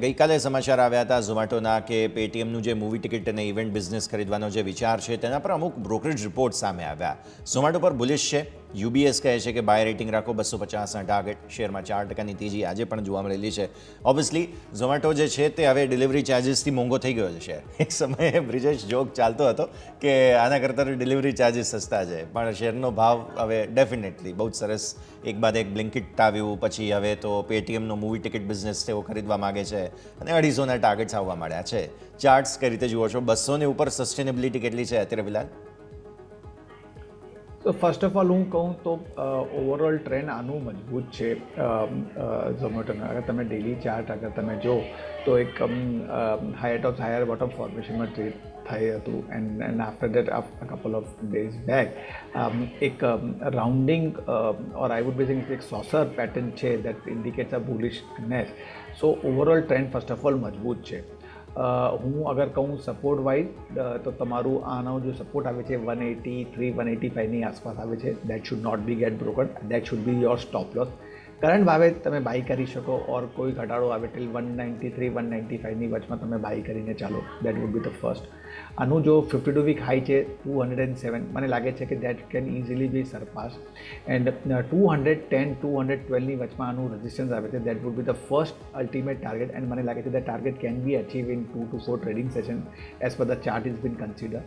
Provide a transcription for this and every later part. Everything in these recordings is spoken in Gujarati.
ગઈકાલે સમાચાર આવ્યા હતા ઝોમેટોના કે પેટીએમનું જે મૂવી ટિકિટ અને ઇવેન્ટ બિઝનેસ ખરીદવાનો જે વિચાર છે તેના પર અમુક બ્રોકરેજ રિપોર્ટ સામે આવ્યા. ઝોમેટો પર બુલિશ છે. યુબીએસ કહે છે કે બાય રેટિંગ રાખો 250ના ટાર્ગેટ. શેરમાં 4%ની તેજી આજે પણ જોવા મળેલી છે. ઓબ્વિયસલી ઝોમેટો જે છે તે હવે ડિલિવરી ચાર્જિસથી મોંઘો થઈ ગયો છે શેર. એક સમયે બ્રિજેશ જોક ચાલતો હતો કે આના કરતાં ડિલિવરી ચાર્જિસ સસ્તા છે, પણ શેરનો ભાવ હવે ડેફિનેટલી બહુ જ સરસ એક બાદ એક બ્લિંકિટ આવ્યું, પછી હવે તો પેટીએમનો મૂવી ટિકિટ બિઝનેસ તેઓ ખરીદવા માગે છે અને 250ના ટાર્ગેટ્સ આવવા માંડ્યા છે. ચાર્ટ્સ કઈ રીતે જુઓ છો? 200ની ઉપર સસ્ટેનેબિલિટી કેટલી છે અત્યારે ફિલહાલ? તો ફર્સ્ટ ઓફ ઓલ હું કહું તો ઓવરઓલ ટ્રેન્ડ આનું મજબૂત છે ઝોમેટોનો. અગર તમે ડેલી ચાર્ટ અગર તમે જો તો એક હાયર ટોપ હાયર બોટમ ફોર્મેશનમાં ટ્રેડ થઈ હતું and after that a couple of days back એક rounding or I would be saying એક સોસર પેટર્ન છે that indicates a bullishness. So overall trend first of all મજબૂત છે. હું અગર કહું સપોર્ટ વાઇઝ તો તમારું આનો જો સપોર્ટ આવે છે 183 185ની આસપાસ આવે છે. That should not be get broken. That should be your stop loss. Current ભાવે તમે બાય કરી શકો ઓર કોઈ ઘટાડો આવે ટિલ 193 195ની વચમાં તમે બાય કરીને ચાલો. That would be the first. આનું જો 52 વીક હાઈ છે 207, મને લાગે છે કે that can easily be surpass. And 210 212ની વચમાં આનું રેઝિસ્ટન્સ આવે છે. That would be the first ultimate target and મને લાગે છે the target can be achieve in 2 to 4 trading session as per the chart is been consider.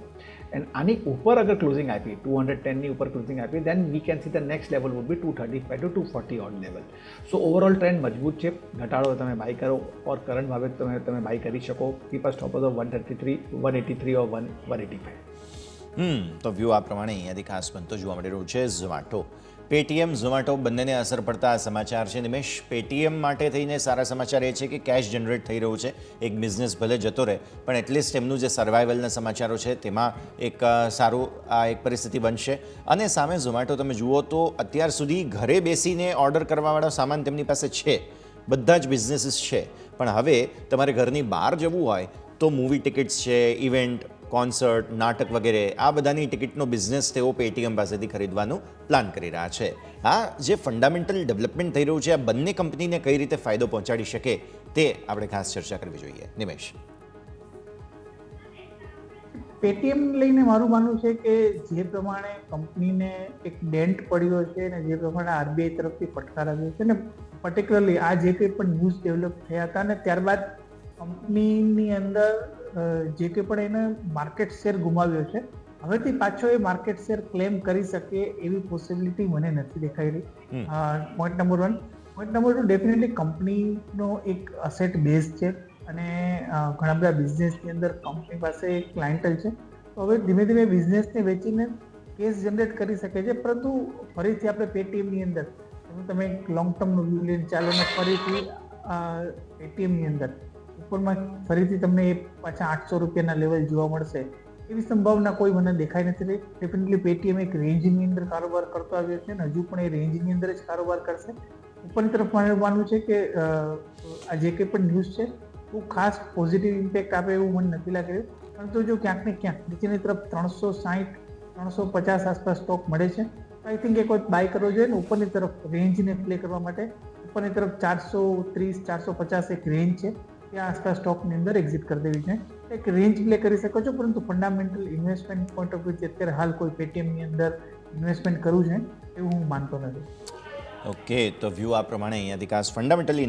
And આની ઉપર અગર ક્લોઝિંગ આપી 210ની ઉપર ક્લોઝિંગ આપી then we can see the next level would be 235 to 240 on level. So overall trend મજબૂત છે. ઘટાડો તમે બાય કરો ઓર કરંટ ભાવે તમે બાય કરી શકો. કીપ અ સ્ટોપ ઓફ 133 183 ઓર 185. તો વ્યૂ આ પ્રમાણે અહીંયાથી ખાસ બનતો જોવા મળી રહ્યું છે. ઝોમેટો, પેટીએમ, ઝોમેટો બંનેને અસર પડતા સમાચાર છે. નિમેશ, પેટીએમ માટે થઈને સારા સમાચાર એ છે કે કેશ જનરેટ થઈ રહ્યું છે. એક બિઝનેસ ભલે જતો રહે પણ એટલીસ્ટ એમનું જે સર્વાઇવલના સમાચારો છે તેમાં એક સારું આ એક પરિસ્થિતિ બનશે. અને સામે ઝોમેટો તમે જુઓ તો અત્યાર સુધી ઘરે બેસીને ઓર્ડર કરવાવાળો સામાન તેમની પાસે છે, બધા જ બિઝનેસીસ છે. પણ હવે તમારે ઘરની બહાર જવું હોય તો મૂવી ટિકિટ્સ છે, ઇવેન્ટ, કોન્સર્ટ, નાટક વગેરે આ બધાની ટિકિટનો બિઝનેસ તેઓ પેટીએમ પાસેથી ખરીદવાનું પ્લાન કરી રહ્યા છે. આ જે ફંડામેન્ટલ ડેવલપમેન્ટ થઈ રહ્યું છે આ બંને કંપનીને કઈ રીતે ફાયદો પહોંચાડી શકે તે આપણે ખાસ ચર્ચા કરવી જોઈએ. નિમેશ, પેટીએમ લઈને મારું માનવું છે કે જે પ્રમાણે કંપનીને એક ડેન્ટ પડ્યો છે અને જે પ્રમાણે આરબીઆઈ તરફથી ફટકાર આવ્યો છે ને પર્ટિક્યુલરલી આ જે કંઈ પણ ન્યૂઝ ડેવલપ થયા હતા ને ત્યારબાદ કંપનીની અંદર જે કંઈ પણ એને માર્કેટ શેર ગુમાવ્યો છે, હવેથી પાછો એ માર્કેટ શેર ક્લેમ કરી શકે એવી પોસિબિલિટી મને નથી દેખાઈ રહી. Point number 1. Point number 2, definitely કંપનીનો એક અસેટ બેઝ છે અને ઘણા બધા બિઝનેસની અંદર કંપની પાસે ક્લાયન્ટલ છે. તો હવે ધીમે ધીમે બિઝનેસને વેચીને કેશ જનરેટ કરી શકે છે. પરંતુ ફરીથી આપણે પેટીએમની અંદર તમે લોંગ ટર્મનો વ્યૂ લઈને ચાલો ને ફરીથી પેટીએમની અંદર ઉપરમાં ફરીથી તમને એ પાછા 800 રૂપિયાના લેવલ જોવા મળશે એવી સંભાવના કોઈ મને દેખાઈ નથી રહી. ડેફિનેટલી પેટીએમ એક રેન્જની અંદર કારોબાર કરતો આવ્યો છે અને હજુ પણ એ રેન્જની અંદર જ કારોબાર કરશે. ઉપરની તરફ મારે માનવું છે કે આ જે કંઈ પણ ન્યૂઝ છે બહુ ખાસ પોઝિટિવ ઇમ્પેક્ટ આપે એવું મને નથી લાગી રહ્યું. પરંતુ જો ક્યાંક ને ક્યાંક નીચેની તરફ 360 350 આસપાસ સ્ટોક મળે છે તો આઈ થિંક એ કોઈ બાય કરવો જોઈએ ને ઉપરની તરફ રેન્જને પ્લે કરવા માટે ઉપરની તરફ 430 450 એક રેન્જ છે ત્યાં આસપાસ સ્ટોકની અંદર એક્ઝિટ કરી દેવી છે. એક રેન્જ પ્લે કરી શકો છો પરંતુ ફંડામેન્ટલ ઇન્વેસ્ટમેન્ટ પોઈન્ટ ઓફ વ્યૂથી અત્યારે હાલ કોઈ પેટીએમની અંદર ઇન્વેસ્ટમેન્ટ કરવું છે એવું હું માનતો નથી. ઓકે, તો વ્યૂ આ પ્રમાણે અહીંયાથી ખાસ ફંડામેન્ટલી